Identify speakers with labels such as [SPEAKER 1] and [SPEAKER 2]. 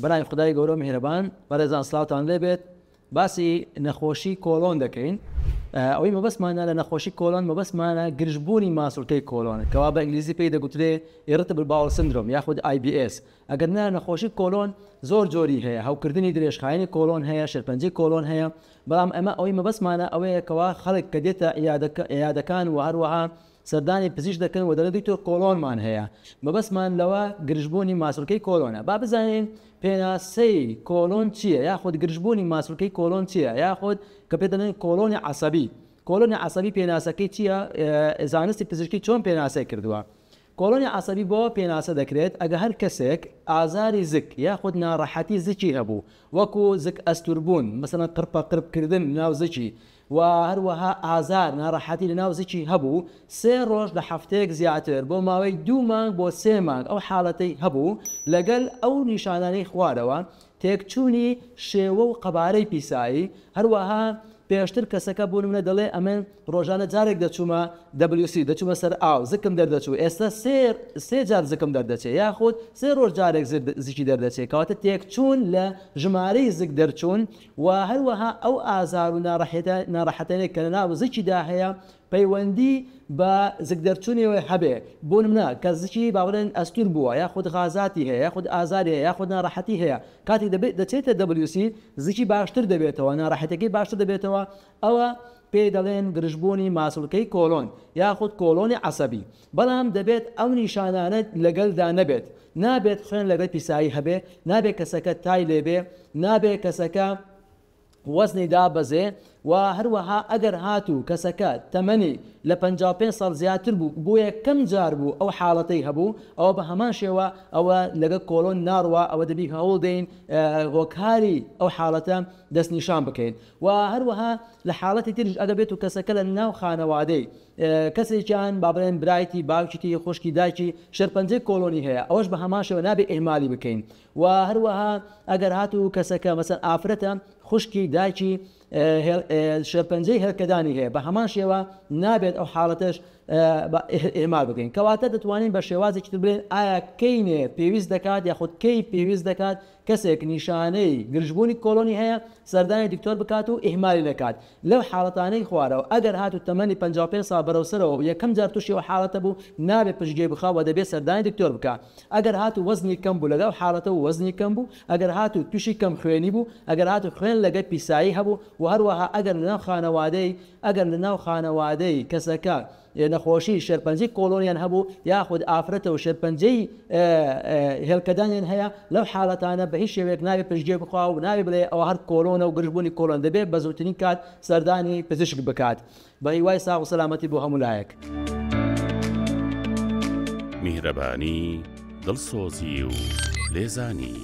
[SPEAKER 1] بەناوی خدای گەورە میهرەبان بەڕێزان سڵاوتان لێبێت باسی نەخۆشی کۆلۆن دەکەین. ئەوەی مەبەستمانە لە نەخۆشی کۆلۆن مەبەستمانە گرژبوونی ماسوولکەی کۆلۆنە کەوا بە ئینگلیزی پێی دەگوترێ irritable bowel syndrome یاخود IBS. ئەگەر نە نەخۆشی کۆلۆن زۆر جۆری هەیە، هەوکردنی درێژخایەنی کۆلۆن هەیە، شێرپەنجەی کۆلۆن هەیە، بەڵام ئەمە ئەوەی مەبەستمانە ئەوەیە کەوا خەڵک کە دێتە عیادەکان و هەروەها سەردانی پزیش دەکەن و دەڵێت تۆ کۆلۆنمان هەیە. مەبەستمان لەوە گرژبوونی ماسوولکەی کۆلۆنە. با بزانین پێناسەی کۆلۆن چییە، یاخود گرژبوونی ماسوولکەی کۆلۆن چییە، یاخود کە پێ دەڵێن کۆلۆنی عەسەبی. کۆلۆنی عەسەبی پێناسەکەی چییە؟ زانستی پزیشکی چۆن پێناسەی کردووە؟ کۆلۆنی عەسەبی بۆ پێناسە دەکرێت ئەگە هەر کەسێک ئازاری زک یاخود ناڕەحەتی زکی هەبوو، وەکو زک ئەستوربوون، مەسەڵەن قرپە قربکردن ناو زکی، و هەروەها ئازار ناڕەحەتی لە ناو زکی هەبوو، 3 ڕۆژ لە هەفتەیەک زیاتر بۆ ماوەی 2 مانگ بۆ 3 مانگ ئەو حاڵەتەی هەبوو، لەگەڵ ئەو نیشانانەی خوارەوە تێکچوونی شێوە و قەبارەی پیسایی، هەروەها پێشتر کەسەکە بوون منە دەڵێ ئەمن ڕۆژانە جارێک دەچوومە WC دەچوومە سەر ئاو زکم دەردەچوو، ئێستا سێ جار زکم دەردەچێت، یاخود 3 ڕۆژ جارێک زیکی دەردەچێت، کەواتە تێکچوون لە ژمارەی زک دەرچوون و هەروەها ئەو ئازار و ناڕەحەتێنێک کە لە ناو زکیدا هەیە پەیوەندی بە زک دەرچوونیەوە هەبێ. بۆ نمونە کە زکی باڵێن ئەستور بووە، یاخود غازاتی هەیە، یاخود ئازاری هەیە، یاخود ناڕەحەتی هەیە، کاتێک دەچێتە WC زکی باشتر دەبێتەوە، ناڕەحەتەکەی باشتر دەبێتەوە، ئەوە پێی دەڵێن گرژبوونی ماسوولکەی کۆلۆن یاخود کۆلۆنی عەسەبی. بەڵام دەبێت ئەو نیشانانە لەگەڵدا نەبێت، نابێت خوێن لەگەڵ پیسایی هەبێ، نابێت کەسەکە تای لێبێ، نابێت کەسەکە وەزنی دابەزێ، و هەروەها ئەگەر هاتوو کەسەکە تەمەنی لە 55 ساڵ زیاتر بوو بۆ یەکەم جار بوو ئەو حاڵەتەی هەبوو، ئەوە بە هەمان شێوە ئەوە لەگەڵ کۆلۆن ناڕوە، ئەوە دەبی هەوڵ دەین هۆکاری ئەو حاڵەتە دەستنیشان بکەین. و هەروەها لە حاڵەتی تریش ئەگە بێت و کەسەکە لە ناو خانەوادەی کەسێکیان با بڵێن برایتی باوکیتی خوشکی دایکی شێرپەنجەی کۆلۆنی هەیە، ئەوەش بە هەمان شێوە نابێت ئێمالی بکەین. و هەروەها ئەگەر هاتوو کەسەکە مەسەن ئافرەتە خوشکی دایکی شێرپەنجەی هێلکەدانی هەیە، بە هەمان شێوە نابێت ئەو حاڵەتەش ئێمال بکەین. کەواتە دەتوانین بە شێوازێکی تر بڵێن ئایا کەینێ پێویست دەکات یاخود کەی پێویست دەکات کەسێک نیشانەی گرژبوونی کۆلۆنی هەیە سەردانی دکتۆر بکات و ئیهمالی نەکات. لەو حاڵەتانەی خوارەوە ئەگەر هاتو تەمەنی 55 ساڵ بەرەوسەرەوە یەکەم جار تووشی ئەو حاڵەتە بوو، نابێت پشتگوێ بخاوە، دەبێت سەردانی دکتۆر بکات. ئەگەر هاتو وەزنی کەم بوو لەگەڵ حاڵەتە و وەزنی کەم بوو، ئەگەر هاتو تووشی کەم خوێنی بوو، ئەگەر هاتو خوێن لەگەڵ پیسایی هەبوو، و هەروەها ئەگەر لە ناو خانەوادەی کەسەکە نەخۆشی شێرپەنجەی کۆلۆنیان هەبوو، یاخود ئافرەتە و شێرپەنجەی هێلکەدانیان هەیە، لەو حاڵەتانە بە هیچ شێوەیەک نابێت پشتگوێ بخوا و نابێت بڵێ ئەوە هەر کۆلۆنە و گرژبوونی کۆلۆن، دەبێت بە زووترین کات سەردانی پزیشک بکات. بە هیوای ساغ و سەلامەتی بۆ هەموو لایەک.
[SPEAKER 2] میهرەبانی، دڵسۆزی و لێزانی.